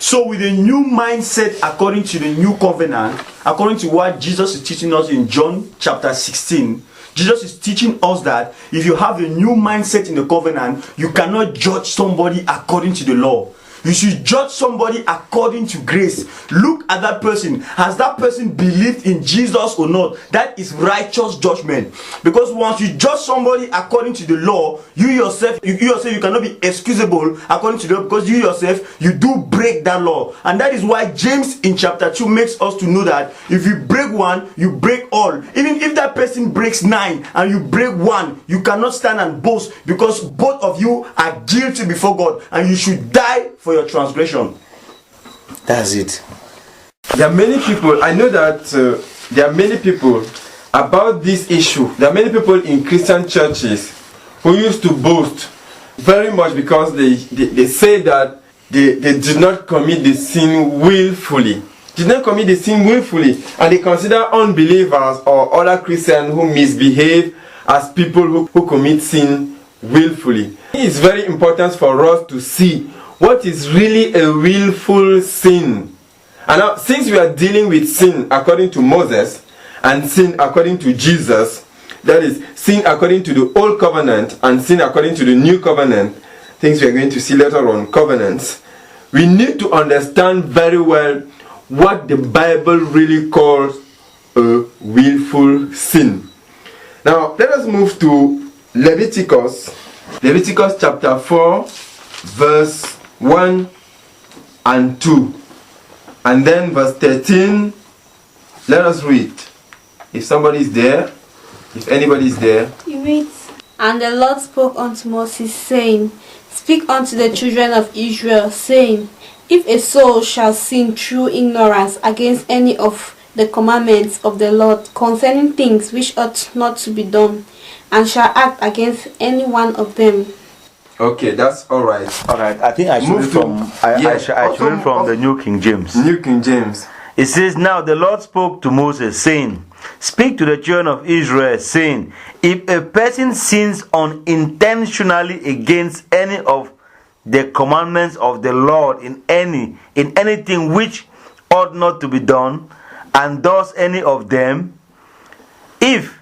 So with a new mindset according to the new covenant, according to what Jesus is teaching us in John chapter 16, Jesus is teaching us that if you have a new mindset in the covenant, you cannot judge somebody according to the law. You should judge somebody according to grace. Look at that person. Has that person believed in Jesus or not? That is righteous judgment. Because once you judge somebody according to the law, you yourself you cannot be excusable according to the law, because you yourself, you do break that law. And that is why James in chapter 2 makes us to know that if you break one, you break all. Even if that person breaks 9 and you break 1, you cannot stand and boast, because both of you are guilty before God and you should die for your transgression. That's it. There are many people, I know that there are many people about this issue. There are many people in Christian churches who used to boast very much because they say that they did not commit the sin willfully. Did not commit the sin willfully, and they consider unbelievers or other Christians who misbehave as people who commit sin willfully. It is very important for us to see what is really a willful sin. And now, since we are dealing with sin according to Moses and sin according to Jesus, that is, sin according to the old covenant and sin according to the new covenant, things we are going to see later on, covenants, we need to understand very well what the Bible really calls a willful sin. Now, let us move to Leviticus chapter 4, verse 1 and 2. And then verse 13, let us read. If somebody is there, if anybody is there. He reads, "And the Lord spoke unto Moses, saying, Speak unto the children of Israel, saying, If a soul shall sin through ignorance against any of the commandments of the Lord concerning things which ought not to be done, and shall act against any one of them." Okay, that's all right. All right. I think I should read from the New King James. New King James. It says, "Now the Lord spoke to Moses, saying, Speak to the children of Israel, saying, If a person sins unintentionally against any of the commandments of the Lord in anything which ought not to be done, and does any of them, if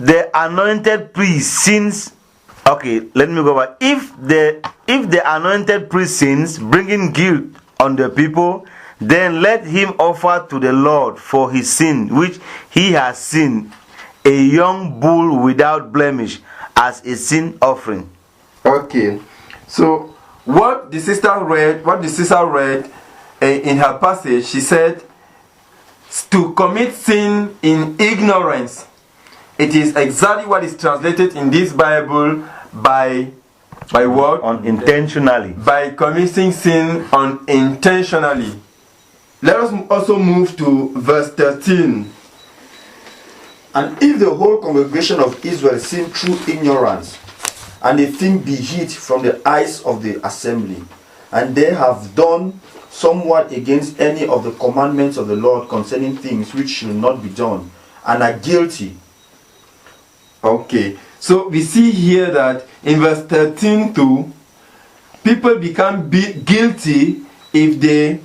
the anointed priest sins." Okay, let me go back. If the anointed priest sins, bringing guilt on the people, then let him offer to the Lord for his sin which he has sinned a young bull without blemish as a sin offering. Okay, so what the sister read in her passage, she said, to commit sin in ignorance. It is exactly what is translated in this Bible by what? Unintentionally. By committing sin unintentionally. Let us also move to verse 13. "And if the whole congregation of Israel sin through ignorance, and a thing be hid from the eyes of the assembly, and they have done somewhat against any of the commandments of the Lord concerning things which should not be done, and are guilty." Okay, so we see here that in verse 13 too, people become guilty if they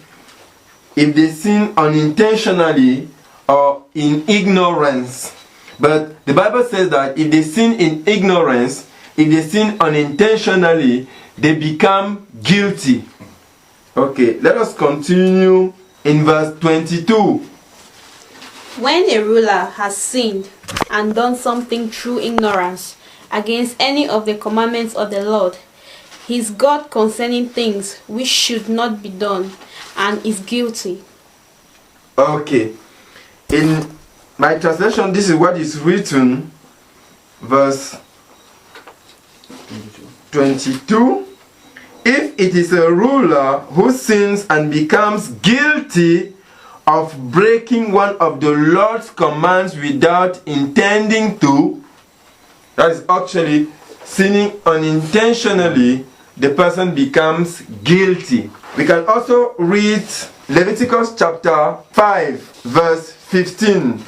sin unintentionally or in ignorance. But the Bible says that if they sin in ignorance, if they sin unintentionally, they become guilty. Okay, let us continue in verse 22. "When a ruler has sinned and done something through ignorance against any of the commandments of the Lord, he is God concerning things which should not be done, and is guilty." Okay, in my translation, this is what is written, verse 22. "If it is a ruler who sins and becomes guilty of breaking one of the Lord's commands without intending to," that is actually sinning unintentionally, the person becomes guilty. We can also read Leviticus chapter 5, verse 15.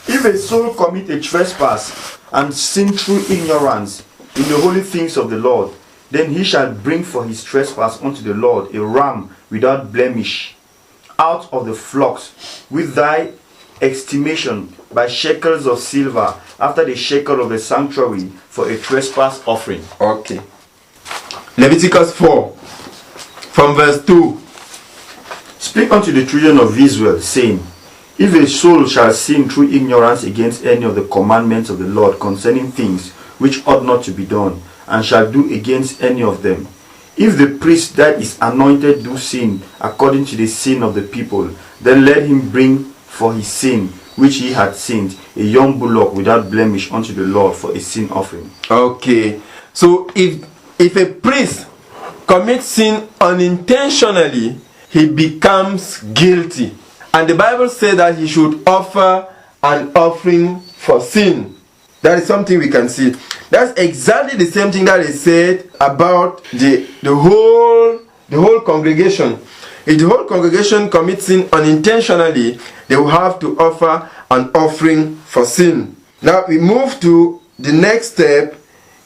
"If a soul commit a trespass and sin through ignorance in the holy things of the Lord, then he shall bring for his trespass unto the Lord a ram without blemish out of the flocks, with thy estimation by shekels of silver, after the shekel of the sanctuary, for a trespass offering. Okay. Leviticus 4, from verse 2. Speak unto the children of Israel, saying, if a soul shall sin through ignorance against any of the commandments of the Lord concerning things which ought not to be done, and shall do against any of them, if the priest that is anointed do sin according to the sin of the people, then let him bring for his sin which he had sinned a young bullock without blemish unto the Lord for a sin offering. Okay. So if a priest commits sin unintentionally, he becomes guilty. And the Bible says that he should offer an offering for sin. That is something we can see. That's exactly the same thing that is said about the whole congregation. If the whole congregation commits sin unintentionally, they will have to offer an offering for sin. Now we move to the next step.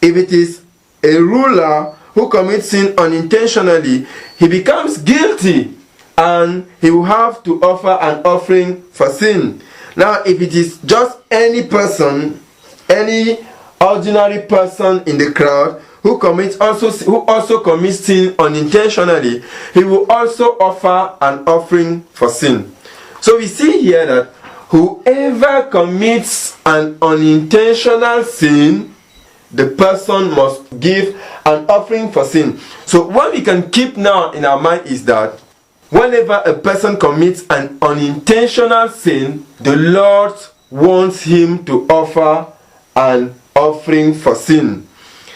If it is a ruler who commits sin unintentionally, he becomes guilty and he will have to offer an offering for sin. Now if it is just any person, any ordinary person in the crowd who also commits sin unintentionally, he will also offer an offering for sin. So we see here that whoever commits an unintentional sin, the person must give an offering for sin. So what we can keep now in our mind is that whenever a person commits an unintentional sin, the Lord wants him to offer an offering for sin.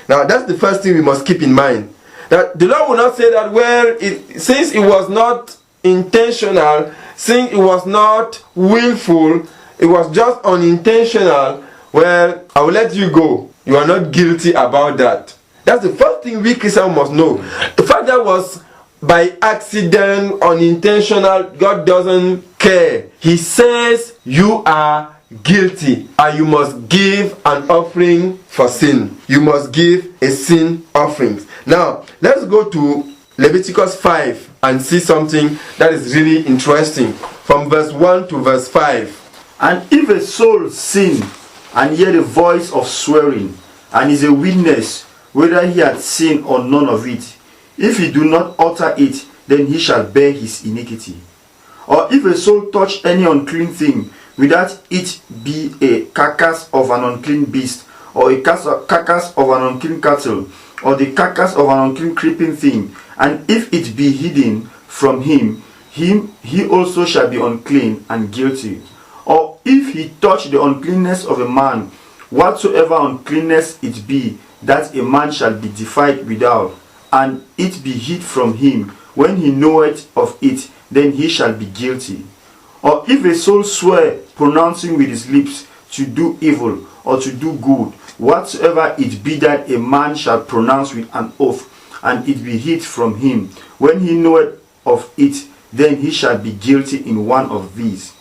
Now that's the first thing we must keep in mind. That the Lord will not say that since it was not intentional, since it was not willful, it was just unintentional, well, I will let you go. You are not guilty about that. That's the first thing we Christians must know. The fact that was by accident, unintentional, God doesn't care. He says you are guilty and you must give an offering for sin. You must give a sin offering. Now, let's go to Leviticus 5 and see something that is really interesting. From verse 1 to verse 5. And if a soul sin and hear the voice of swearing, and is a witness whether he had sinned or none of it, if he do not utter it, then he shall bear his iniquity. Or if a soul touch any unclean thing, without it be a carcass of an unclean beast, or a carcass of an unclean cattle, or the carcass of an unclean creeping thing, and if it be hidden from him, he also shall be unclean and guilty. Or if he touch the uncleanness of a man, whatsoever uncleanness it be, that a man shall be defiled without, and it be hid from him, when he knoweth of it, then he shall be guilty. Or if a soul swear, pronouncing with his lips to do evil or to do good, whatsoever it be that a man shall pronounce with an oath, and it be hid from him, when he knoweth of it, then he shall be guilty in one of these.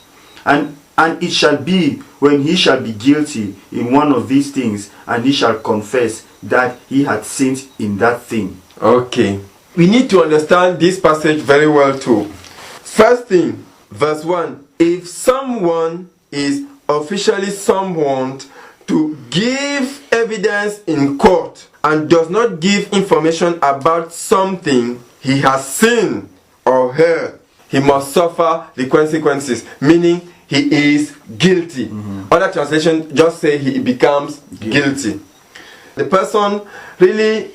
And it shall be when he shall be guilty in one of these things, and he shall confess that he had sinned in that thing. Okay. We need to understand this passage very well too. First thing, verse 1. If someone is officially summoned to give evidence in court and does not give information about something he has seen or heard, he must suffer the consequences, meaning he is guilty. Other translation just say he becomes guilty. The person really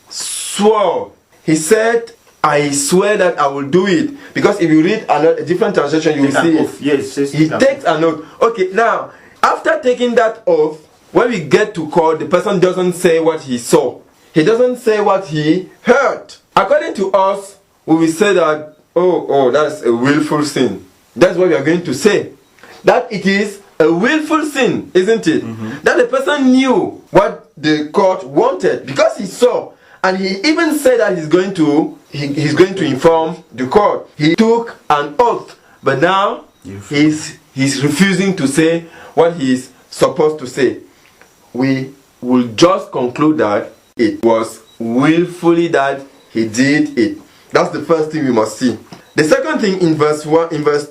swore. He said, I swear that I will do it. Because if you read a different translation, you will see it. Yes, He takes an oath. Okay, now, after taking that oath, when we get to court, the person doesn't say what he saw. He doesn't say what he heard. According to us, we will say that, oh, that's a willful sin. That's what we are going to say. That it is a willful sin, isn't it? That the person knew what the court wanted because he saw. And he even said that he's going to inform the court. He took an oath, but now he's refusing to say what he's supposed to say. We will just conclude that it was willfully that he did it. That's the first thing we must see. The second thing in verse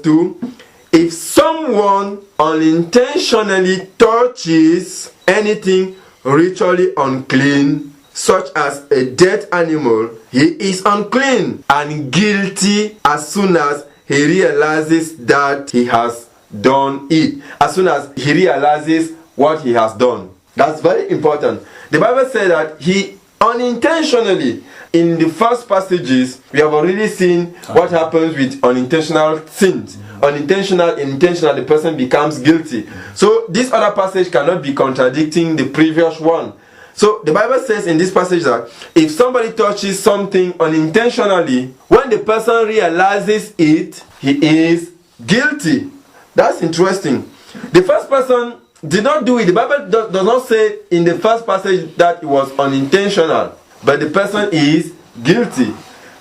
2, if someone unintentionally touches anything ritually unclean, such as a dead animal, he is unclean and guilty as soon as he realizes that he has done it. As soon as he realizes what he has done. That's very important. The Bible says that he unintentionally, in the first passages, we have already seen what happens with unintentional sins. Unintentional, intentional, the person becomes guilty. So this other passage cannot be contradicting the previous one. So the Bible says in this passage that if somebody touches something unintentionally, when the person realizes it, he is guilty. That's interesting. The first person did not do it. The Bible does not say in the first passage that it was unintentional, but the person is guilty.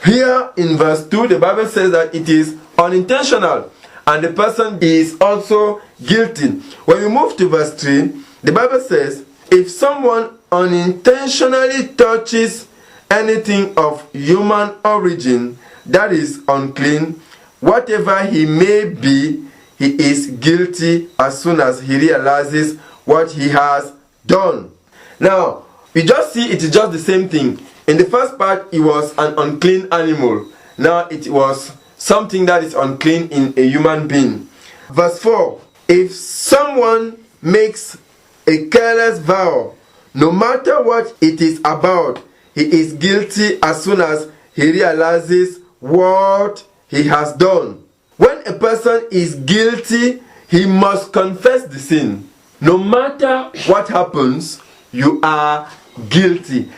Here in verse 2, the Bible says that it is unintentional and the person is also guilty. When we move to verse 3, the Bible says, if someone unintentionally touches anything of human origin that is unclean, whatever he may be, he is guilty as soon as he realizes what he has done. Now, we just see it is just the same thing. In the first part, it was an unclean animal. Now it was something that is unclean in a human being. Verse 4, if someone makes a careless vow, no matter what it is about, he is guilty as soon as he realizes what he has done. When a person is guilty, he must confess the sin. No matter what happens, you are guilty.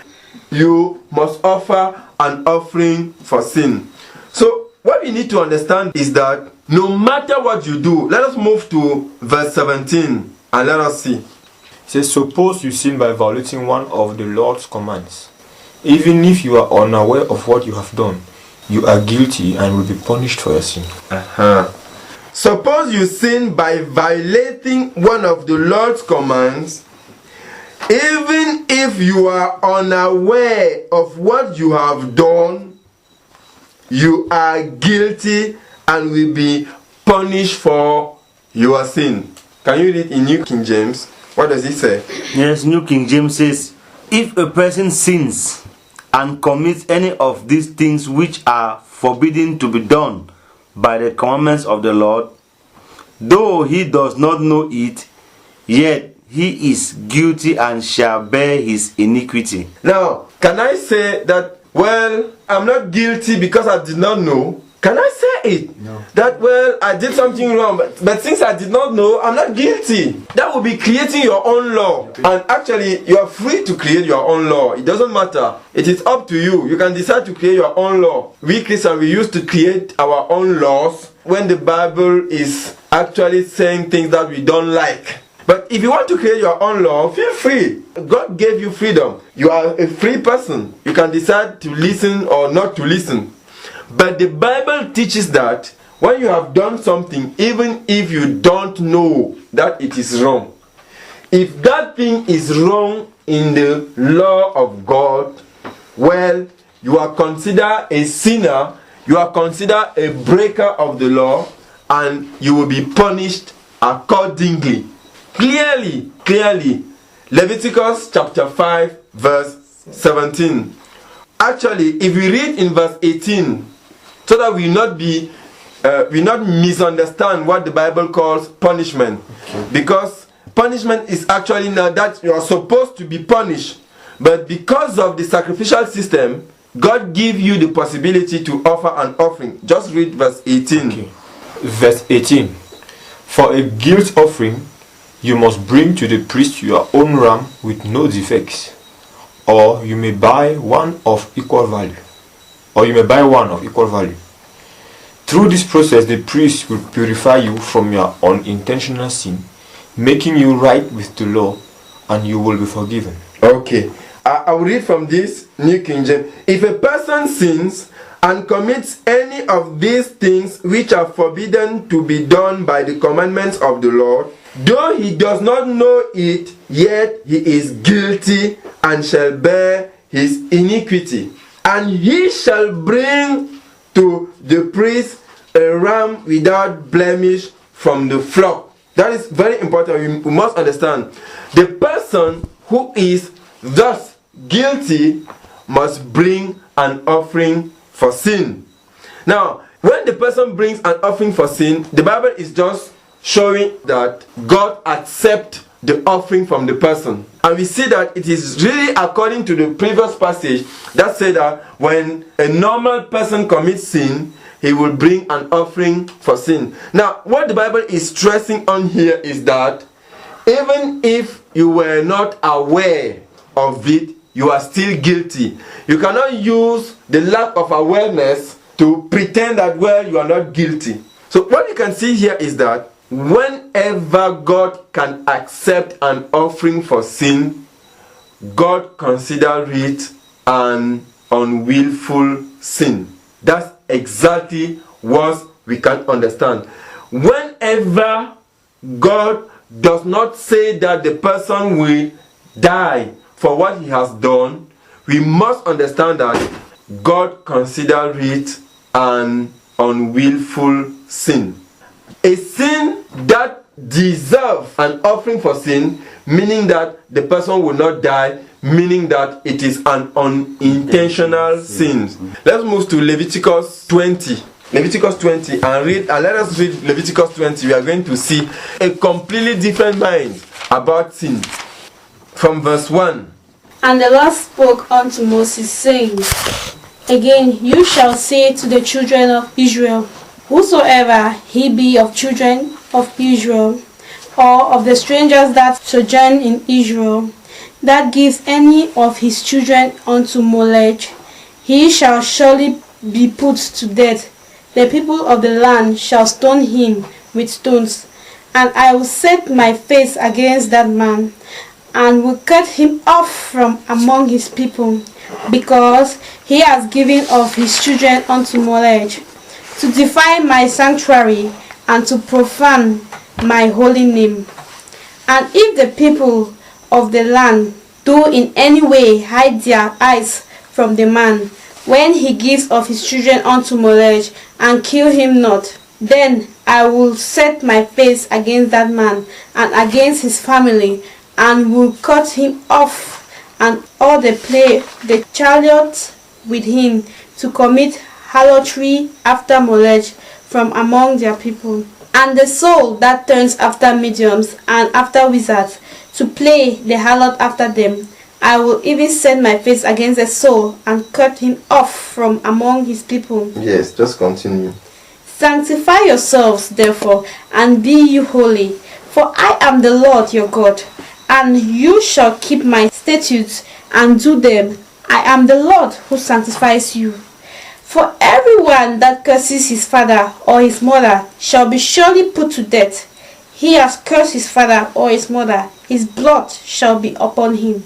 You must offer an offering for sin. So what we need to understand is that no matter what you do, let us move to verse 17 and let us see. It says, suppose you sin by violating one of the Lord's commands. Even if you are unaware of what you have done, you are guilty and will be punished for your sin. Suppose you sin by violating one of the Lord's commands, even if you are unaware of what you have done, you are guilty and will be punished for your sin. Can you read in New King James? What does it say? Yes, New King James says, if a person sins and commits any of these things which are forbidden to be done by the commandments of the Lord, though he does not know it, yet he is guilty and shall bear his iniquity. Now, can I say that, well, I'm not guilty because I did not know? Can I say it? No. That, well, I did something wrong, but since I did not know, I'm not guilty. That would be creating your own law. And actually, you are free to create your own law. It doesn't matter. It is up to you. You can decide to create your own law. We Christians, we used to create our own laws when the Bible is actually saying things that we don't like. But if you want to create your own law, feel free. God gave you freedom. You are a free person. You can decide to listen or not to listen. But the Bible teaches that when you have done something, even if you don't know that it is wrong, if that thing is wrong in the law of God, well, you are considered a sinner, you are considered a breaker of the law, and you will be punished accordingly. Clearly, Leviticus chapter 5 verse 17. Actually, if we read in verse 18, so that we not misunderstand what the Bible calls punishment. Because punishment is actually not that you are supposed to be punished. But because of the sacrificial system, God gives you the possibility to offer an offering. Just read verse 18. Okay. Verse 18. For a guilt offering, you must bring to the priest your own ram with no defects. Or you may buy one of equal value. Through this process, the priest will purify you from your unintentional sin, making you right with the law, and you will be forgiven. Okay. I will read from this New King James. If a person sins and commits any of these things which are forbidden to be done by the commandments of the Lord, though he does not know it, yet he is guilty and shall bear his iniquity. And he shall bring to the priest a ram without blemish from the flock. That is very important. We must understand. The person who is thus guilty must bring an offering for sin. Now, when the person brings an offering for sin, the Bible is just showing that God accepts the offering from the person. And we see that it is really according to the previous passage that said that when a normal person commits sin, he will bring an offering for sin. Now, what the Bible is stressing on here is that even if you were not aware of it, you are still guilty. You cannot use the lack of awareness to pretend that, well, you are not guilty. So what you can see here is that whenever God can accept an offering for sin, God considers it an unwillful sin. That's exactly what we can understand. Whenever God does not say that the person will die for what he has done, we must understand that God considers it an unwillful sin. A sin that deserves an offering for sin, meaning that the person will not die, meaning that it is an unintentional sin. Let's move to Leviticus 20. Leviticus 20 and let us read Leviticus 20. We are going to see a completely different mind about sin. From verse 1. And the Lord spoke unto Moses, saying, Again you shall say to the children of Israel, Whosoever he be of children of Israel, or of the strangers that sojourn in Israel, that gives any of his children unto Molech, he shall surely be put to death. The people of the land shall stone him with stones, and I will set my face against that man, and will cut him off from among his people, because he has given of his children unto Molech, to defile my sanctuary, and to profane my holy name. And if the people of the land do in any way hide their eyes from the man, when he gives of his children unto Molech, and kill him not, then I will set my face against that man, and against his family, and will cut him off, and all the chariots with him, to commit harlotry after Molech from among their people. And the soul that turns after mediums and after wizards, to play the harlot after them, I will even set my face against the soul, and cut him off from among his people. Yes, just continue. Sanctify yourselves, therefore, and be you holy, for I am the Lord your God, and you shall keep my statutes and do them. I am the Lord who sanctifies you. For everyone that curses his father or his mother shall be surely put to death. He has cursed his father or his mother, his blood shall be upon him.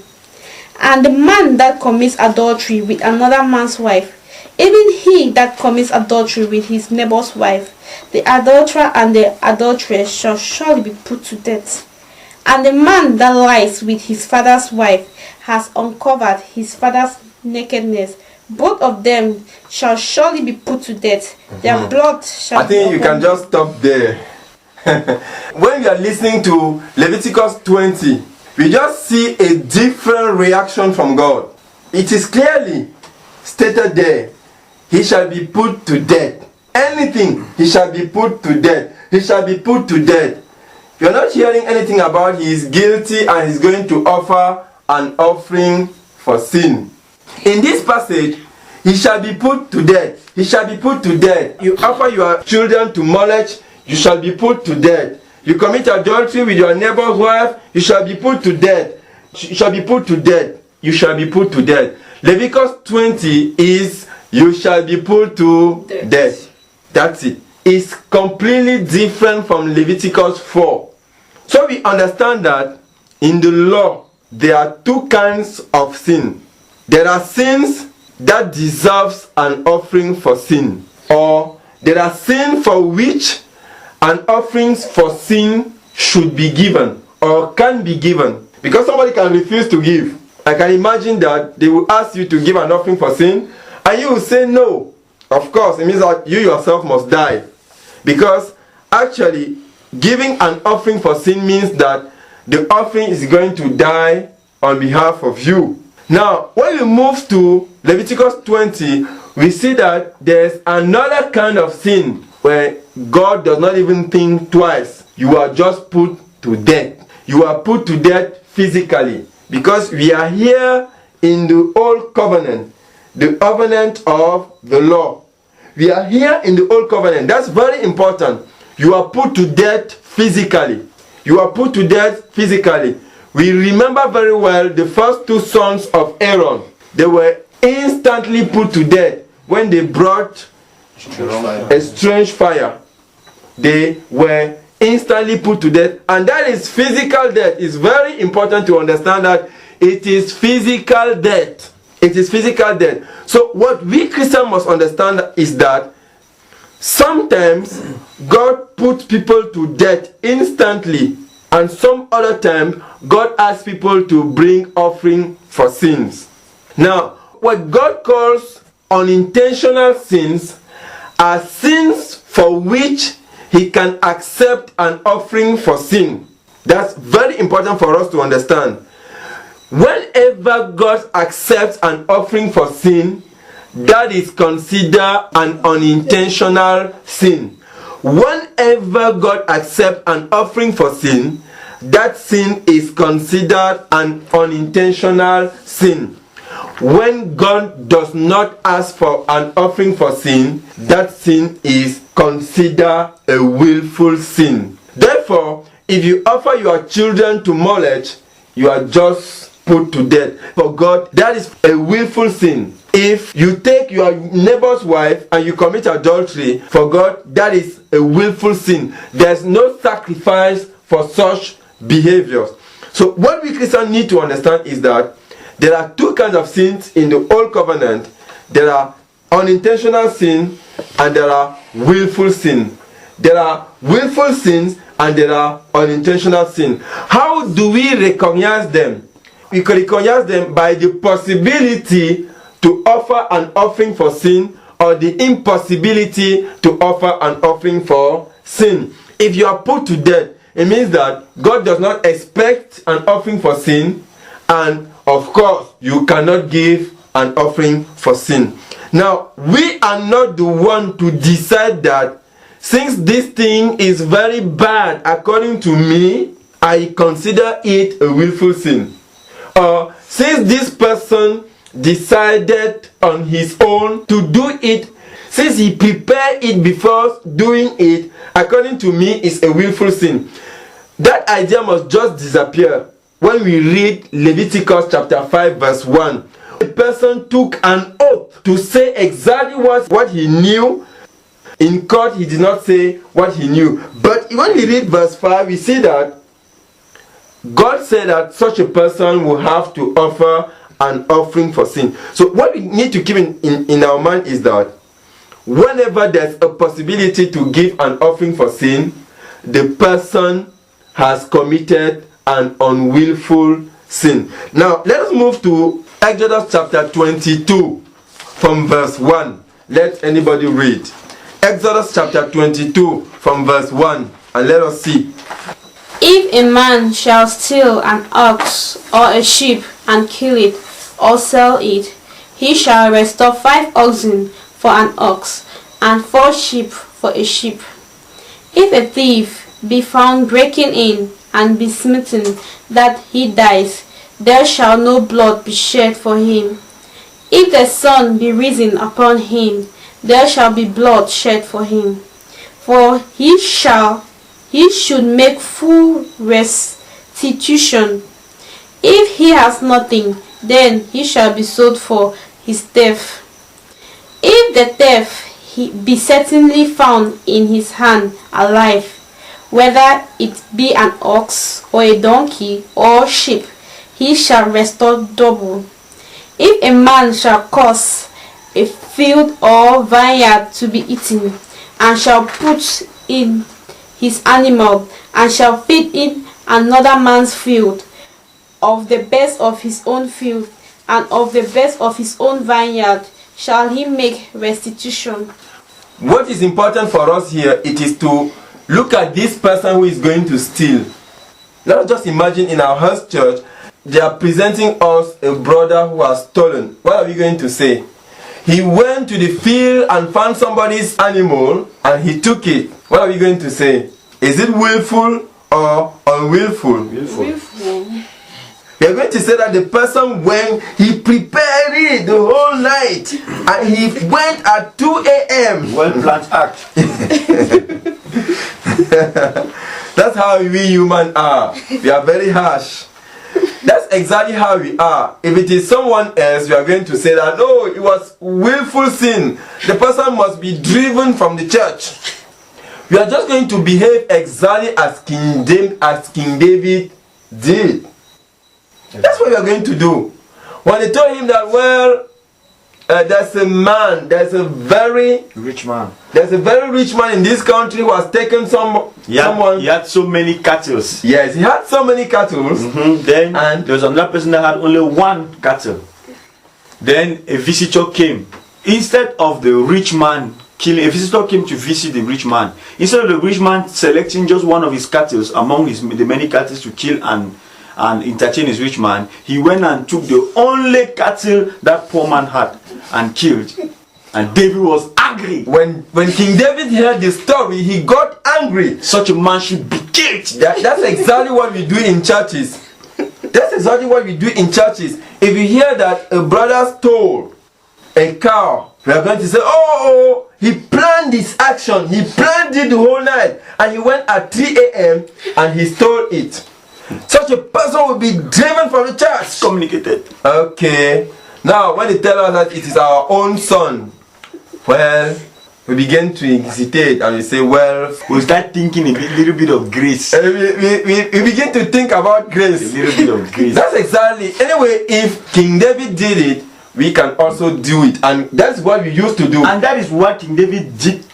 And the man that commits adultery with another man's wife, even he that commits adultery with his neighbor's wife, the adulterer and the adulteress shall surely be put to death. And the man that lies with his father's wife has uncovered his father's nakedness. Both of them shall surely be put to death. Their blood shall be upon them. I think you can just stop there. When we are listening to Leviticus 20, we just see a different reaction from God. It is clearly stated there, he shall be put to death. Anything, he shall be put to death. He shall be put to death. You are not hearing anything about he is guilty and he is going to offer an offering for sin. In this passage, he shall be put to death. He shall be put to death. You offer your children to Molech, you shall be put to death. You commit adultery with your neighbor's wife, you shall be put to death. You shall be put to death. You shall be put to death. Leviticus 20 is you shall be put to death. That's it. It's completely different from Leviticus 4. So we understand that in the law there are two kinds of sin. There are sins that deserves an offering for sin, or there are sins for which an offering for sin should be given or can be given, because somebody can refuse to give I can imagine that they will ask you to give an offering for sin, and you will say no. Of course, it means that you yourself must die. Because actually, giving an offering for sin means that the offering is going to die on behalf of you. Now, when we move to Leviticus 20, we see that there's another kind of sin where God does not even think twice. You are just put to death. You are put to death physically. Because we are here in the old covenant, the covenant of the law. We are here in the old covenant. That's very important. You are put to death physically. You are put to death physically. We remember very well the first two sons of Aaron. They were instantly put to death when they brought a strange fire. They were instantly put to death, and that is physical death. It's very important to understand that it is physical death. It is physical death. So what we Christians must understand is that sometimes God puts people to death instantly, and some other time God asks people to bring offering for sins. Now, what God calls unintentional sins are sins for which He can accept an offering for sin. That's very important for us to understand. Whenever God accepts an offering for sin, that is considered an unintentional sin. Whenever God accepts an offering for sin, that sin is considered an unintentional sin. When God does not ask for an offering for sin, that sin is considered a willful sin. Therefore, if you offer your children to Molech, you are just put to death. For God, that is a willful sin. If you take your neighbor's wife and you commit adultery, for God, that is a willful sin. There's no sacrifice for such behaviors. So what we Christians need to understand is that there are two kinds of sins in the Old Covenant. There are unintentional sin and there are willful sin. There are willful sins and there are unintentional sin. How do we recognize them? We can recognize them by the possibility to offer an offering for sin or the impossibility to offer an offering for sin. If you are put to death, it means that God does not expect an offering for sin, and of course, you cannot give an offering for sin. Now, we are not the one to decide that since this thing is very bad according to me, I consider it a willful sin. Or since this person decided on his own to do it, since he prepared it before doing it, according to me, is a willful sin. That idea must just disappear. When we read Leviticus chapter 5 verse 1, a person took an oath to say exactly what he knew. In court, he did not say what he knew. But when we read verse 5, we see that God said that such a person will have to offer an offering for sin. So what we need to keep in our mind is that whenever there's a possibility to give an offering for sin, the person has committed an unwillful sin. Now, let us move to Exodus chapter 22 from verse 1. Let anybody read. Exodus chapter 22 from verse 1, and let us see. If a man shall steal an ox or a sheep and kill it or sell it, he shall restore 5 oxen for an ox and 4 sheep for a sheep. If a thief be found breaking in and be smitten that he dies, there shall no blood be shed for him. If the sun be risen upon him, there shall be blood shed for him. For he should make full restitution. If he has nothing, then he shall be sold for his theft. If the theft be certainly found in his hand alive, whether it be an ox or a donkey or sheep, he shall restore double. If a man shall cause a field or vineyard to be eaten, and shall put in his animal, and shall feed in another man's field, of the best of his own field, and of the best of his own vineyard shall he make restitution. What is important for us here, it is to look at this person who is going to steal. Let us just imagine in our house church, they are presenting us a brother who has stolen. What are we going to say? He went to the field and found somebody's animal and he took it. What are we going to say? Is it willful or unwillful? Willful. We are going to say that the person, when he prepared it the whole night and he went at 2 a.m. Well-planned act. That's how we humans are. We are very harsh. That's exactly how we are. If it is someone else, we are going to say that, no, it was willful sin. The person must be driven from the church. We are just going to behave exactly as King David did. That's what we are going to do. When they told him that, well, there's a very Rich man. rich man in this country who has taken someone. He had so many cattle. Yes, he had so many cattle. Then And- there was another person that had only one cattle. Then a visitor came. Instead of the rich man killing, a visitor came to visit the rich man. Instead of the rich man selecting just one of his cattle among the many cattle to kill and entertain his rich man, he went and took the only cattle that poor man had and killed. And David was angry. When King David heard the story, he got angry. Such a man should be killed. That's exactly what we do in churches. That's exactly what we do in churches. If you hear that a brother stole a cow, we are going to say, oh, he planned this action. He planned it the whole night. And he went at 3 a.m. and he stole it. Such a person will be driven from the church. Communicated. Okay. Now, when they tell us that it is our own son, well, we begin to hesitate and we say, well, We start thinking a little bit of grace. we begin to think about A grace. little bit of grace. That's exactly. Anyway, if King David did it, we can also do it. And that's what we used to do. And that is what King David did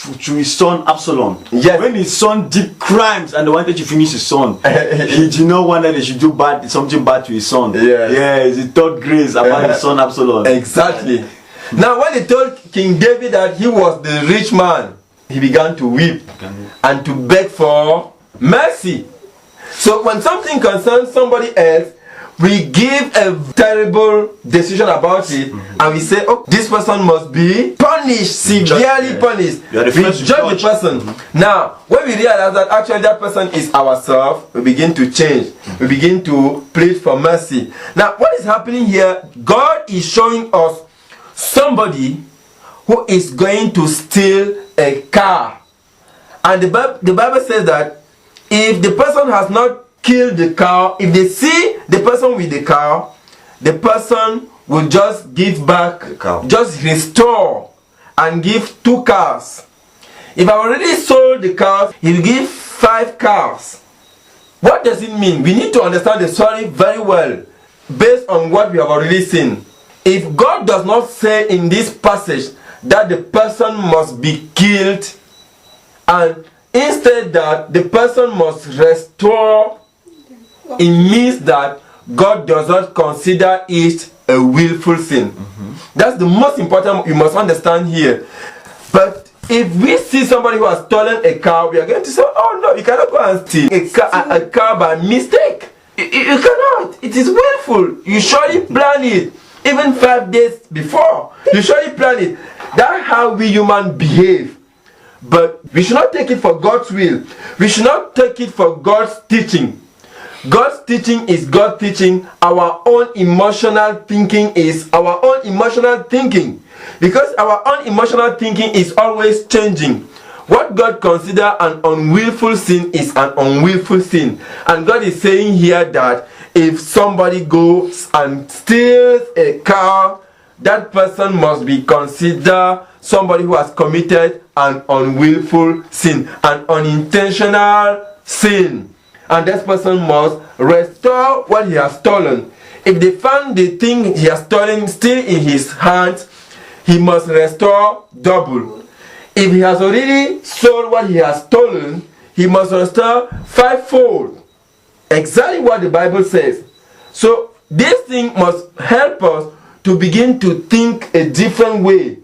to his son Absalom. Yes. When his son did crimes and they wanted to finish his son, he did not want that they should do something bad to his son. Yes. Yes, he thought grace about his son Absalom. Exactly. Now, when they told King David that he was the rich man, he began to weep and to beg for mercy. So when something concerns somebody else, we give a terrible decision about it and we say, oh, this person must be punished, severely punished. You are the We first to judge the judge. person. Now, when we realize that actually that person is ourselves, we begin to change. We begin to plead for mercy. Now, what is happening here? God is showing us somebody who is going to steal a car. And the Bible says that if the person has not killed the cow, if they see the person with the cow, the person will just give back, cow. just restore and give 2 cows. If I already sold the cows, he will give 5 cows. What does it mean? We need to understand the story very well based on what we have already seen. If God does not say in this passage that the person must be killed, and instead that the person must restore, it means that God does not consider it a willful sin. That's the most important you must understand here. But if we see somebody who has stolen a car, we are going to say, oh no, you cannot go and steal a car by mistake. You cannot. It is willful. You surely plan it. Even 5 days before, you surely plan it. That's how we humans behave. But we should not take it for God's will. We should not take it for God's teaching. God's teaching is God's teaching. Our own emotional thinking is our own emotional thinking. Because our own emotional thinking is always changing. What God considers an unwillful sin is an unwillful sin. And God is saying here that if somebody goes and steals a car, that person must be considered somebody who has committed an unwillful sin, an unintentional sin. And that person must restore what he has stolen. If they found the thing he has stolen still in his hands, he must restore double. If he has already sold what he has stolen, he must restore 5-fold. Exactly what the Bible says. So this thing must help us to begin to think a different way.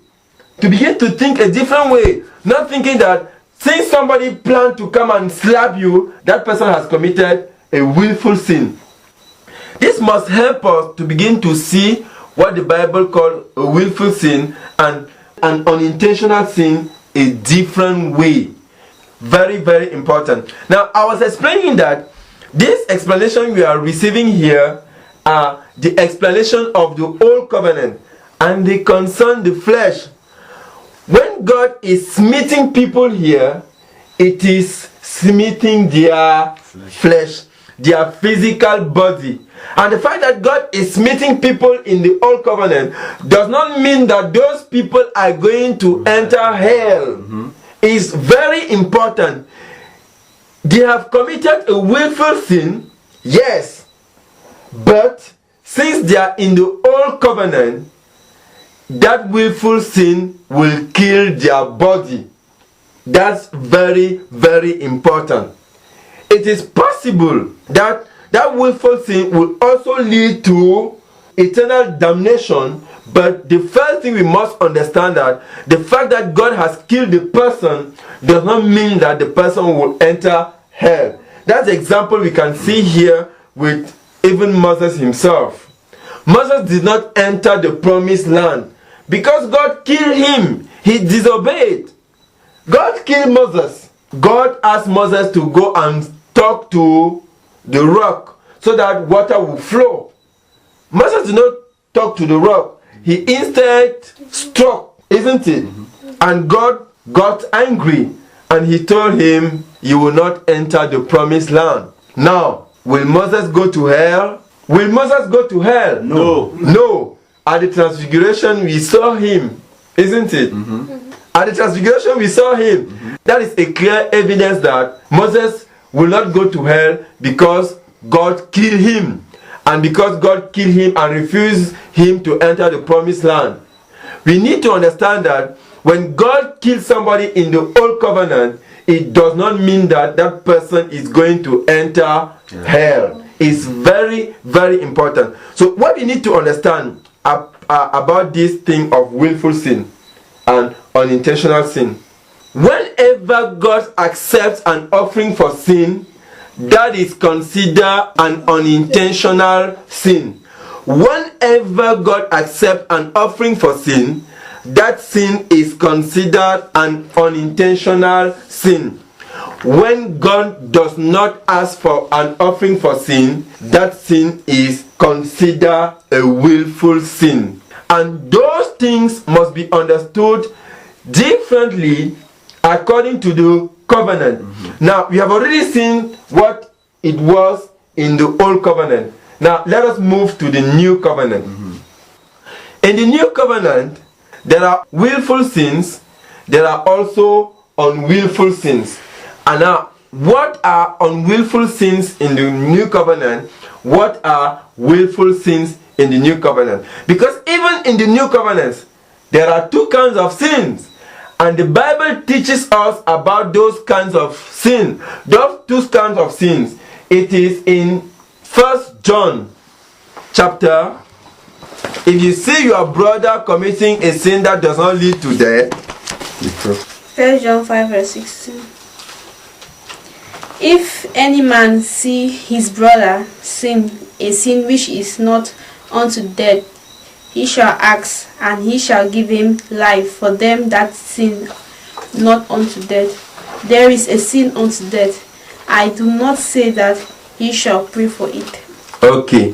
To begin to think a different way. Not thinking that since somebody planned to come and slap you, that person has committed a willful sin. This must help us to begin to see what the Bible calls a willful sin and an unintentional sin a different way. Very, very important. Now, I was explaining that this explanation we are receiving here are the explanation of the Old Covenant, and they concern the flesh. When God is smitten people here, it is smitten their flesh, their physical body. And the fact that God is smitten people in the Old Covenant does not mean that those people are going to enter hell. It's very important. They have committed a willful sin, yes, but since they are in the Old Covenant, that willful sin will kill their body. That's very, very important. It is possible that that willful sin will also lead to eternal damnation, but the first thing we must understand that the fact that God has killed the person does not mean that the person will enter hell. That's the example we can see here with even Moses himself. Moses did not enter the promised land because God killed him. He disobeyed. God killed Moses. God asked Moses to go and talk to the rock so that water will flow. Moses did not talk to the rock. He instead struck, isn't it? And God got angry and he told him, you will not enter the promised land. Now, will Moses go to hell? Will Moses go to hell? No. No. At the transfiguration we saw him, isn't it? At the transfiguration we saw him. That is a clear evidence that Moses will not go to hell because God killed him. And because God killed him and refused him to enter the promised land. We need to understand that when God kills somebody in the Old Covenant, it does not mean that that person is going to enter hell. It's very, very important. So what we need to understand about this thing of willful sin and unintentional sin. Whenever God accepts an offering for sin, that is considered an unintentional sin. Whenever God accepts an offering for sin, that sin is considered an unintentional sin. When God does not ask for an offering for sin, that sin is considered a willful sin. And those things must be understood differently according to the covenant. Now, we have already seen what it was in the Old Covenant. Now, let us move to the New Covenant. In the New Covenant, there are willful sins, there are also unwillful sins. And now, what are unwillful sins in the New Covenant? What are willful sins in the New Covenant? Because even in the New Covenant, there are two kinds of sins. And the Bible teaches us about those kinds of sin. Those two kinds of sins. It is in 1 John chapter. If you see your brother committing a sin that does not lead to death. 1 John 5 verse 16. If any man see his brother sin a sin which is not unto death, he shall ask, and he shall give him life for them that sin not unto death. There is a sin unto death. I do not say that he shall pray for it. Okay.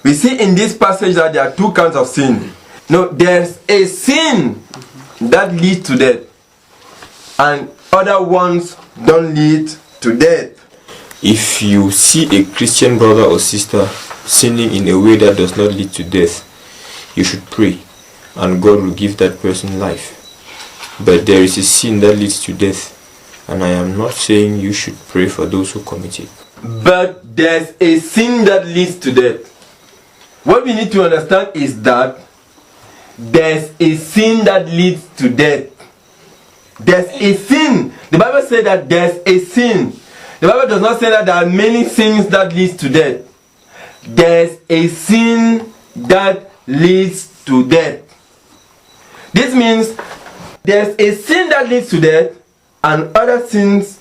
We see in this passage that there are two kinds of sin. No, there's a sin that leads to death, and other ones don't lead to death. If you see a Christian brother or sister sinning in a way that does not lead to death, you should pray, and God will give that person life. But there is a sin that leads to death, and I am not saying you should pray for those who commit it. But there's a sin that leads to death. What we need to understand is that there's a sin that leads to death. There's a sin. The Bible says that there's a sin. The Bible does not say that there are many sins that lead to death. there's a sin that leads to death. This means there's a sin that leads to death and other sins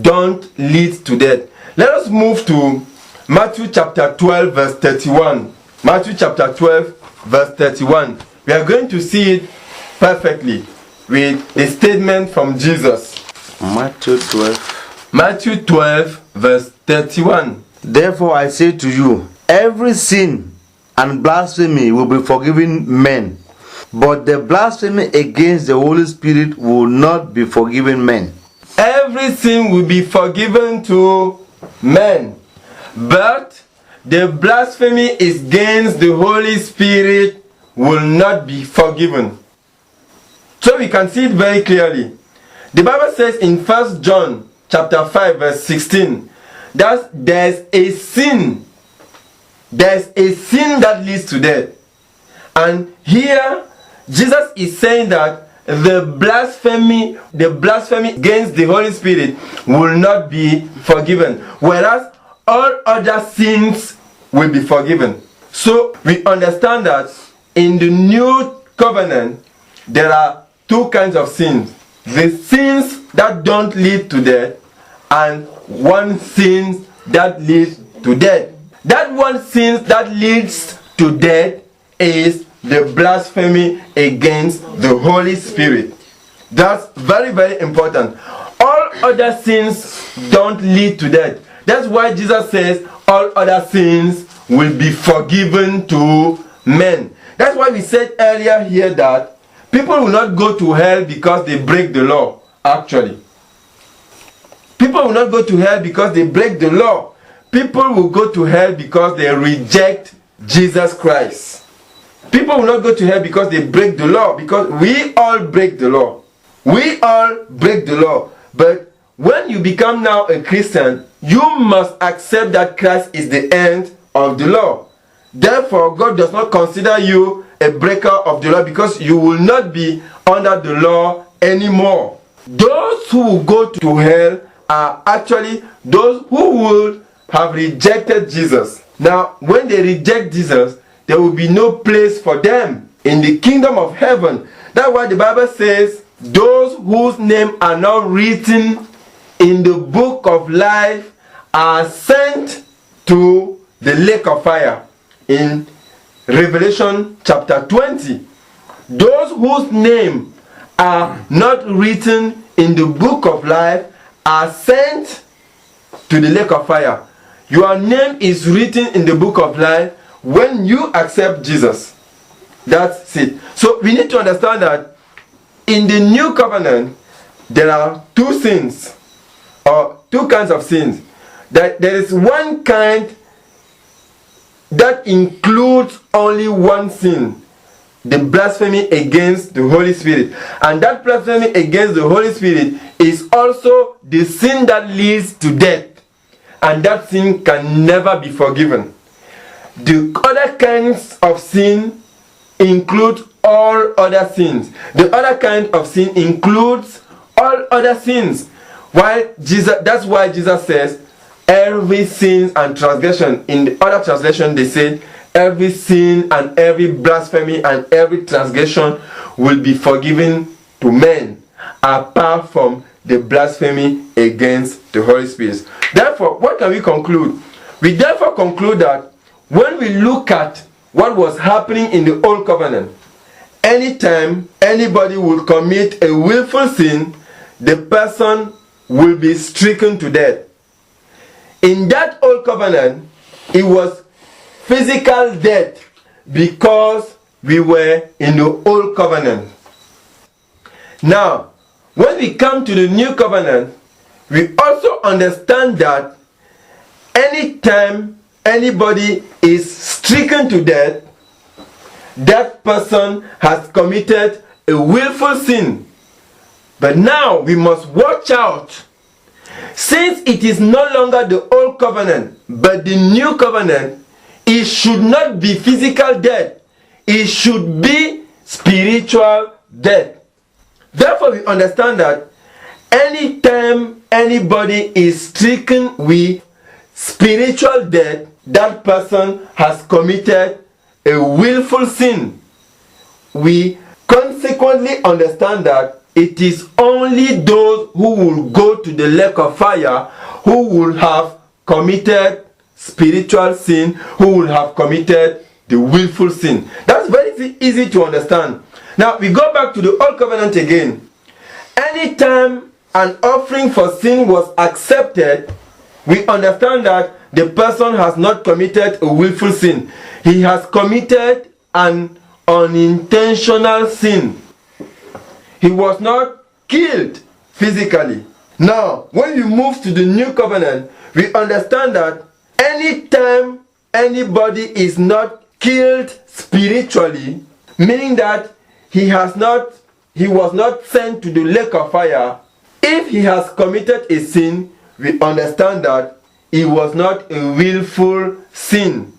don't lead to death. Let us move to Matthew chapter 12 verse 31. Matthew chapter 12 verse 31. We are going to see it perfectly with a statement from Jesus. Matthew 12. Matthew 12 verse 31. Therefore I say to you, every sin and blasphemy will be forgiven men, but the blasphemy against the Holy Spirit will not be forgiven men. Every sin will be forgiven to men, but the blasphemy against the Holy Spirit will not be forgiven. So we can see it very clearly. The Bible says in 1 John chapter 5 verse 16 that there's a sin that leads to death. And here Jesus is saying that the blasphemy against the Holy Spirit will not be forgiven, whereas all other sins will be forgiven. So we understand that in the new covenant there are two kinds of sins: the sins that don't lead to death and one sin that leads to death. That one sin that leads to death is the blasphemy against the Holy Spirit. That's very, very important. All other sins don't lead to death. That's why Jesus says all other sins will be forgiven to men. That's why we said earlier here that people will not go to hell because they break the law. Actually, people will not go to hell because they break the law. People will go to hell because they reject Jesus Christ. People will not go to hell because they break the law, because we all break the law. We all break the law. But when you become now a Christian, you must accept that Christ is the end of the law. Therefore, God does not consider you a breaker of the law, because you will not be under the law anymore. Those who will go to hell are actually those who will have rejected Jesus. Now, when they reject Jesus, there will be no place for them in the kingdom of heaven. That's why the Bible says, those whose names are not written in the book of life are sent to the lake of fire. In Revelation chapter 20, those whose names are not written in the book of life are sent to the lake of fire. Your name is written in the book of life when you accept Jesus. That's it. So we need to understand that in the new covenant there are two sins, or two kinds of sins. That there is one kind that includes only one sin, the blasphemy against the Holy Spirit. And that blasphemy against the Holy Spirit is also the sin that leads to death. And that sin can never be forgiven. The other kinds of sin include all other sins. The other kind of sin includes all other sins. That's why Jesus says, every sin and transgression. In the other translation they said, every sin and every blasphemy and every transgression will be forgiven to men, apart from the blasphemy against the Holy Spirit. Therefore, what can we conclude? We therefore conclude that when we look at what was happening in the Old Covenant, anytime anybody will commit a willful sin, the person will be stricken to death. In that Old Covenant, it was physical death because we were in the Old Covenant. Now, when we come to the New Covenant, we also understand that anytime anybody is stricken to death, that person has committed a willful sin. But now we must watch out. Since it is no longer the Old Covenant, but the New Covenant, it should not be physical death. It should be spiritual death. Therefore, we understand that anytime anybody is stricken with spiritual death, that person has committed a willful sin, we consequently understand that it is only those who will go to the lake of fire who will have committed spiritual sin, who will have committed the willful sin. That's very easy to understand. Now we go back to the Old Covenant again. Anytime an offering for sin was accepted, we understand that the person has not committed a willful sin. He has committed an unintentional sin. He was not killed physically. Now, when we move to the New Covenant, we understand that anytime anybody is not killed spiritually, meaning that he was not sent to the lake of fire, if he has committed a sin, we understand that it was not a willful sin.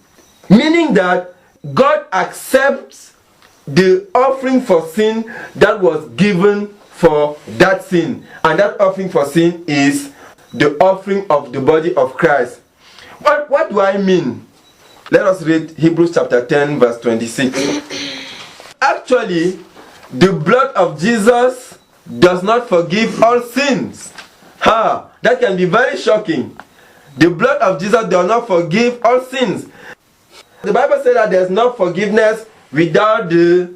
Meaning that God accepts the offering for sin that was given for that sin. And that offering for sin is the offering of the body of Christ. What do I mean? Let us read Hebrews chapter 10 verse 26. Actually, the blood of Jesus does not forgive all sins. That can be very shocking. The blood of Jesus does not forgive all sins. The Bible says that there is no forgiveness without the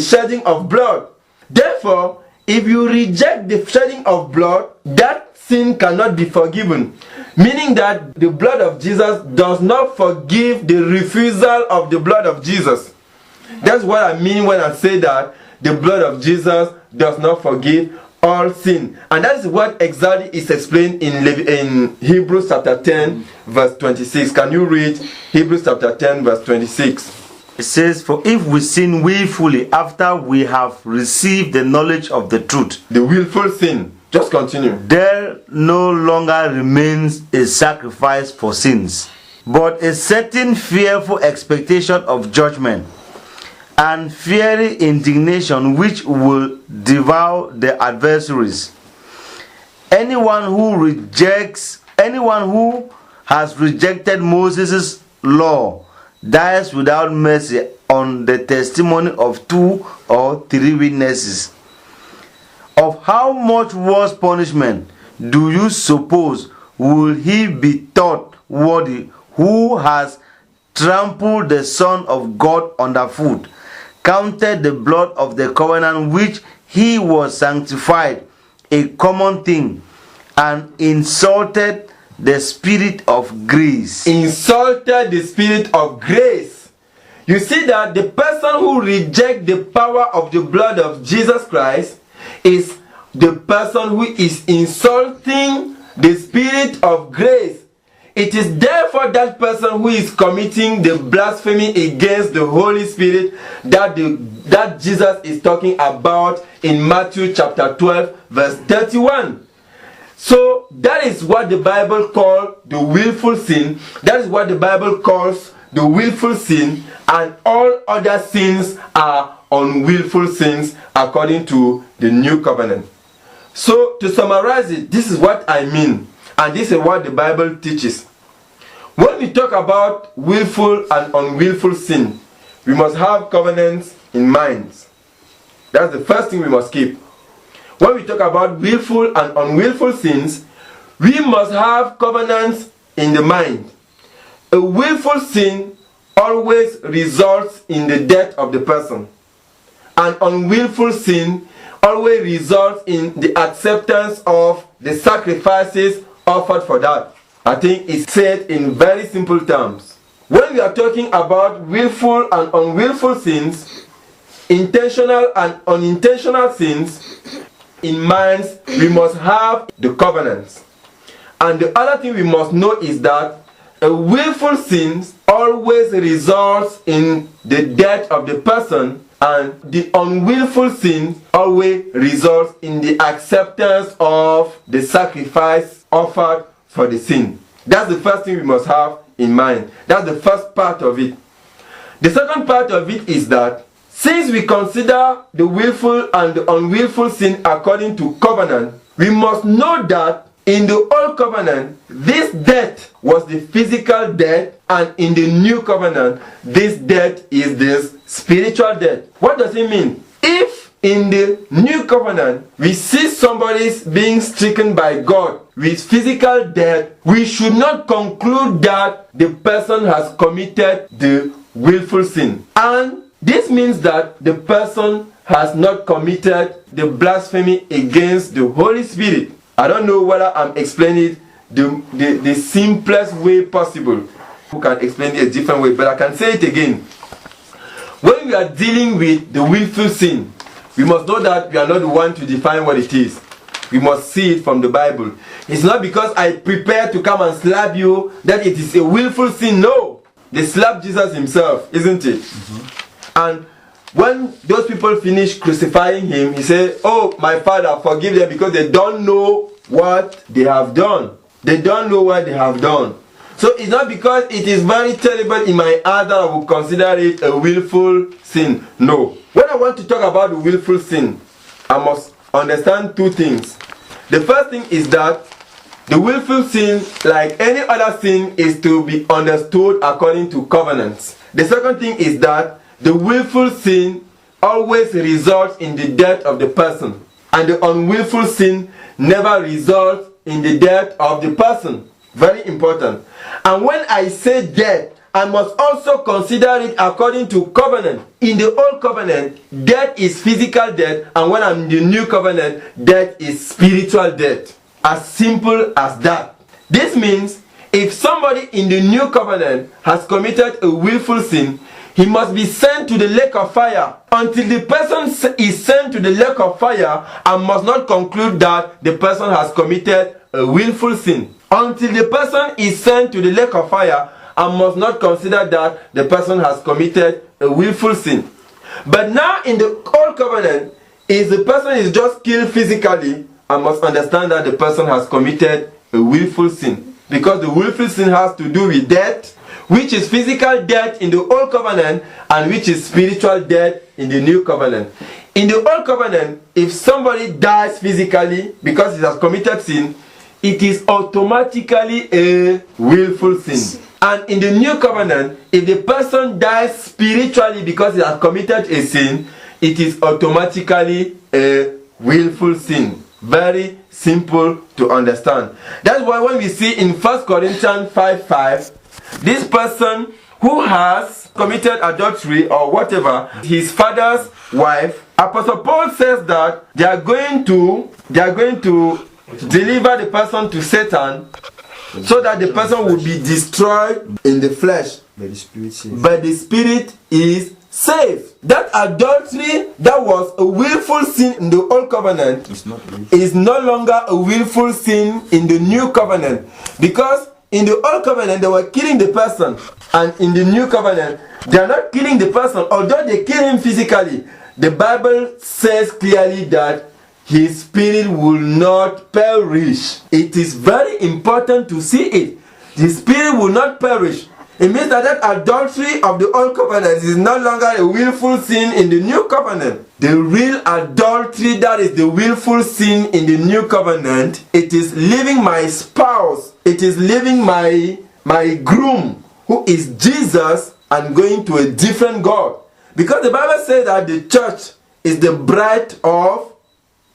shedding of blood. Therefore, if you reject the shedding of blood, that sin cannot be forgiven. Meaning that the blood of Jesus does not forgive the refusal of the blood of Jesus. That's what I mean when I say that the blood of Jesus does not forgive all sin. And that is what exactly is explained in Hebrews chapter 10 verse 26. Can you read Hebrews chapter 10 verse 26? It says, "For if we sin willfully after we have received the knowledge of the truth, the willful sin." Just continue. "There no longer remains a sacrifice for sins, but a certain fearful expectation of judgment, and fiery indignation which will devour the adversaries. Anyone who has rejected Moses' law dies without mercy on the testimony of 2 or 3 witnesses. Of how much worse punishment do you suppose will he be thought worthy who has trampled the Son of God underfoot, counted the blood of the covenant which he was sanctified a common thing, and insulted the Spirit of grace?" Insulted the Spirit of grace. You see that the person who rejects the power of the blood of Jesus Christ is the person who is insulting the Spirit of grace. It is therefore that person who is committing the blasphemy against the Holy Spirit that Jesus is talking about in Matthew chapter 12 verse 31. So that is what the Bible calls the willful sin. That is what the Bible calls the willful sin, and all other sins are unwillful sins according to the New Covenant. So to summarize it, this is what I mean, and this is what the Bible teaches. When we talk about willful and unwillful sin, we must have covenants in mind. That's the first thing we must keep. When we talk about willful and unwillful sins, we must have covenants in the mind. A willful sin always results in the death of the person. An unwillful sin always results in the acceptance of the sacrifices offered for that. I think it's said in very simple terms. When we are talking about willful and unwillful sins, intentional and unintentional sins, in minds, we must have the covenants. And the other thing we must know is that a willful sin always results in the death of the person, and the unwillful sin always results in the acceptance of the sacrifice offered for the sin. That's the first thing we must have in mind. That's the first part of it. The second part of it is that since we consider the willful and the unwillful sin according to covenant, we must know that in the old covenant, this death was the physical death, and in the new covenant, this death is this spiritual death. What does it mean? If in the new covenant we see somebody being stricken by God with physical death, we should not conclude that the person has committed the willful sin. And this means that the person has not committed the blasphemy against the Holy Spirit. I don't know whether I'm explaining it the simplest way possible. Who can explain it a different way, but I can say it again. When we are dealing with the willful sin, we must know that we are not the one to define what it is. We must see it from the Bible. It's not because I prepare to come and slap you that it is a willful sin. No. They slapped Jesus himself, isn't it? Mm-hmm. And when those people finished crucifying him, he said, "Oh, my Father, forgive them because they don't know what they have done." They don't know what they have done. So it's not because it is very terrible in my heart that I will consider it a willful sin. No. When I want to talk about the willful sin, I must understand two things. The first thing is that the willful sin, like any other sin, is to be understood according to covenants. The second thing is that the willful sin always results in the death of the person, and the unwillful sin never results in the death of the person. Very important. And when I say death, I must also consider it according to covenant. In the old covenant, death is physical death, and when I'm in the new covenant, death is spiritual death. As simple as that. This means if somebody in the new covenant has committed a willful sin, he must be sent to the lake of fire. Until the person is sent to the lake of fire, I must not conclude that the person has committed a willful sin. Until the person is sent to the lake of fire, I must not consider that the person has committed a willful sin. But now in the old covenant, if the person is just killed physically, I must understand that the person has committed a willful sin. Because the willful sin has to do with death, which is physical death in the old covenant, and which is spiritual death in the new covenant. In the old covenant, if somebody dies physically because he has committed sin, it is automatically a willful sin. And in the new covenant, if the person dies spiritually because he has committed a sin, it is automatically a willful sin. Very simple to understand. That's why when we see in 1 Corinthians 5:5, this person who has committed adultery or whatever, his father's wife, Apostle Paul says that they are going to deliver the person to Satan so that the person will be destroyed in the flesh, but the spirit is saved. That adultery that was a willful sin in the old covenant is no longer a willful sin in the new covenant, because in the old covenant they were killing the person, and in the new covenant they are not killing the person. Although they kill him physically, the Bible says clearly that his spirit will not perish. It is very important to see it. The spirit will not perish. It means that adultery of the old covenant is no longer a willful sin in the new covenant. The real adultery that is the willful sin in the new covenant, it is leaving my spouse, it is leaving my groom, who is Jesus, and going to a different God. Because the Bible says that the church is the bride of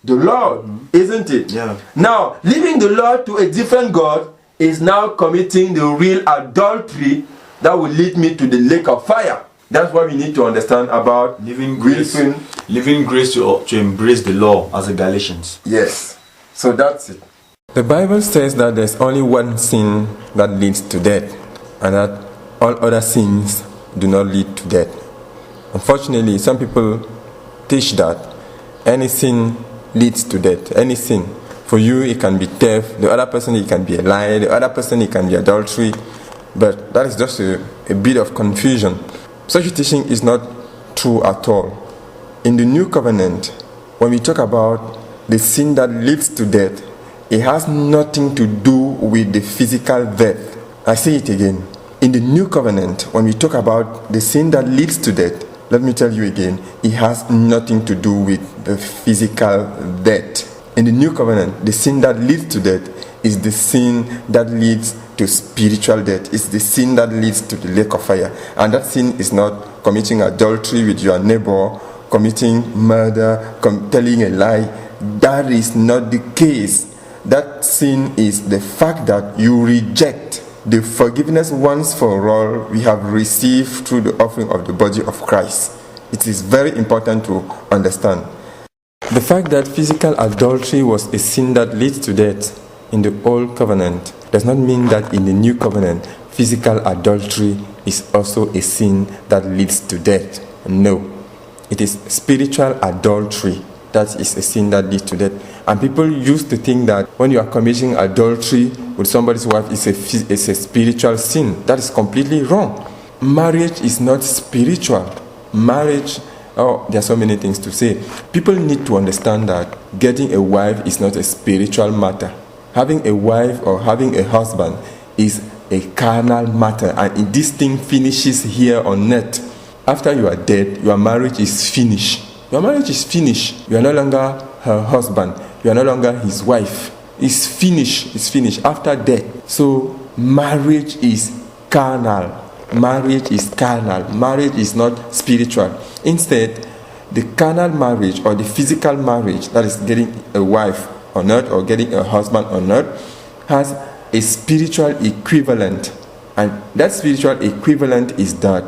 the Lord, isn't it? Yeah. Now, leaving the Lord to a different God is now committing the real adultery that will lead me to the lake of fire. That's what we need to understand about living grace to embrace the law, as the Galatians. Yes. So that's it. The Bible says that there's only one sin that leads to death, and that all other sins do not lead to death. Unfortunately, some people teach that any sin leads to death. Any sin. For you, it can be theft. The other person, it can be a lie. The other person, it can be adultery. But that is just a bit of confusion. Such a teaching is not true at all. In the new covenant, when we talk about the sin that leads to death, it has nothing to do with the physical death. I say it again. In the new covenant, when we talk about the sin that leads to death, let me tell you again, it has nothing to do with the physical death. In the new covenant, the sin that leads to death is the sin that leads to spiritual death. It's the sin that leads to the lake of fire. And that sin is not committing adultery with your neighbor, committing murder, telling a lie. That is not the case. That sin is the fact that you reject the forgiveness once for all we have received through the offering of the body of Christ. It is very important to understand. The fact that physical adultery was a sin that leads to death in the old covenant does not mean that in the new covenant physical adultery is also a sin that leads to death. No. It is spiritual adultery that is a sin that leads to death. And people used to think that when you are committing adultery with somebody's wife, it's a spiritual sin. That is completely wrong. Marriage is not spiritual. Marriage, there are so many things to say. People need to understand that getting a wife is not a spiritual matter. Having a wife or having a husband is a carnal matter, and this thing finishes here on earth. After you are dead, your marriage is finished. Your marriage is finished. You are no longer her husband. You are no longer his wife. It's finished. It's finished after death. So marriage is carnal. Marriage is carnal. Marriage is not spiritual. Instead, the carnal marriage or the physical marriage, that is getting a wife on earth or getting a husband on earth, has a spiritual equivalent. And that spiritual equivalent is that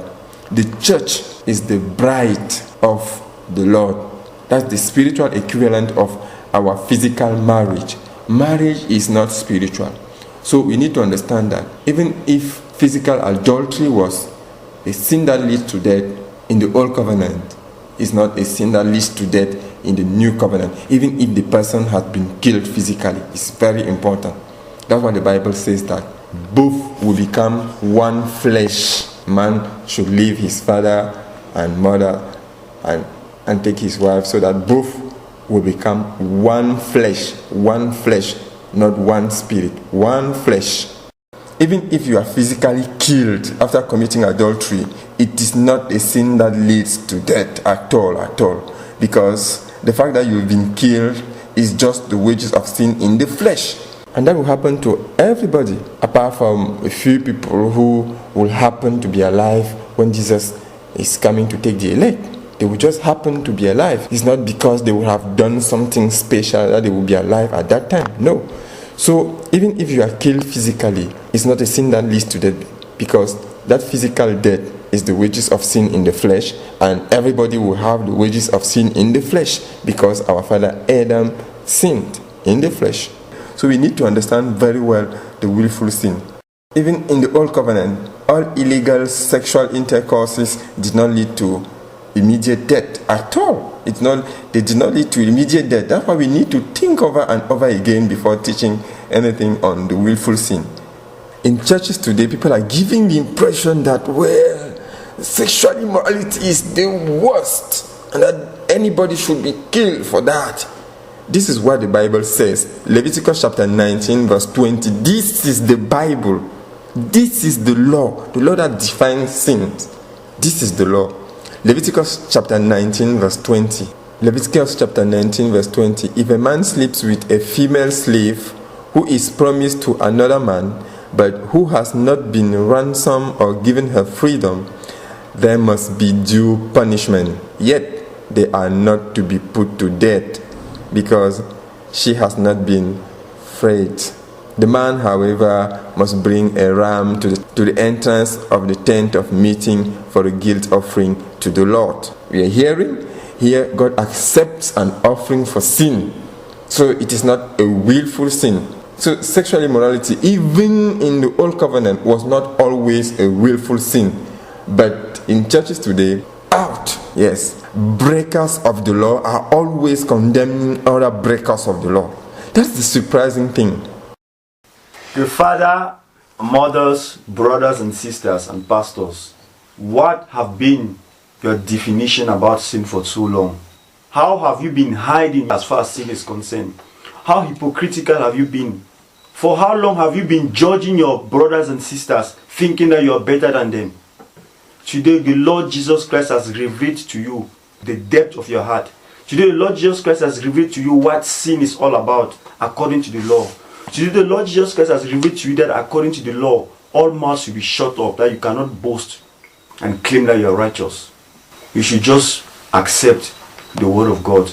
the church is the bride of the Lord. That's the spiritual equivalent of our physical marriage. Marriage is not spiritual. So we need to understand that even if physical adultery was a sin that leads to death in the old covenant, it's not a sin that leads to death in the new covenant. Even if the person has been killed physically, it's very important. That's why the Bible says that both will become one flesh. Man should leave his father and mother and take his wife, so that both will become one flesh, not one spirit, one flesh. Even if you are physically killed after committing adultery, it is not a sin that leads to death at all, because the fact that you've been killed is just the wages of sin in the flesh. And that will happen to everybody, apart from a few people who will happen to be alive when Jesus is coming to take the elect. They will just happen to be alive. It's not because they will have done something special that they will be alive at that time. No. So even if you are killed physically, it's not a sin that leads to death, because that physical death is the wages of sin in the flesh, and everybody will have the wages of sin in the flesh, because our father Adam sinned in the flesh. So we need to understand very well the willful sin. Even in the old covenant, all illegal sexual intercourses did not lead to immediate death at all. They did not lead to immediate death. That's why we need to think over and over again before teaching anything on the willful sin. In churches today, people are giving the impression that, sexual immorality is the worst, and that anybody should be killed for that. This is what the Bible says. Leviticus chapter 19 verse 20. This is the Bible. This is the law that defines sins. This is the law. Leviticus chapter 19 verse 20. Leviticus chapter 19 verse 20. If a man sleeps with a female slave who is promised to another man, but who has not been ransomed or given her freedom, there must be due punishment. Yet they are not to be put to death, because she has not been freed. The man, however, must bring a ram to the entrance of the tent of meeting for a guilt offering to the Lord. We are hearing here God accepts an offering for sin. So it is not a willful sin. So sexual immorality, even in the old covenant, was not always a willful sin. But in churches today, breakers of the law are always condemning other breakers of the law. That's the surprising thing. The father, mothers, brothers and sisters and pastors, what have been your definition about sin for so long? How have you been hiding as far as sin is concerned? How hypocritical have you been? For how long have you been judging your brothers and sisters, thinking that you are better than them? Today, the Lord Jesus Christ has revealed to you the depth of your heart. Today, the Lord Jesus Christ has revealed to you what sin is all about according to the law. Today the Lord Jesus Christ has revealed to you that according to the law, all mouths will be shut up, that you cannot boast and claim that you are righteous. You should just accept the word of God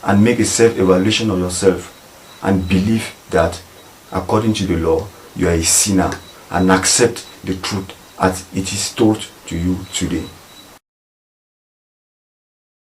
and make a self-evaluation of yourself and believe that according to the law, you are a sinner, and accept the truth as it is told to you today.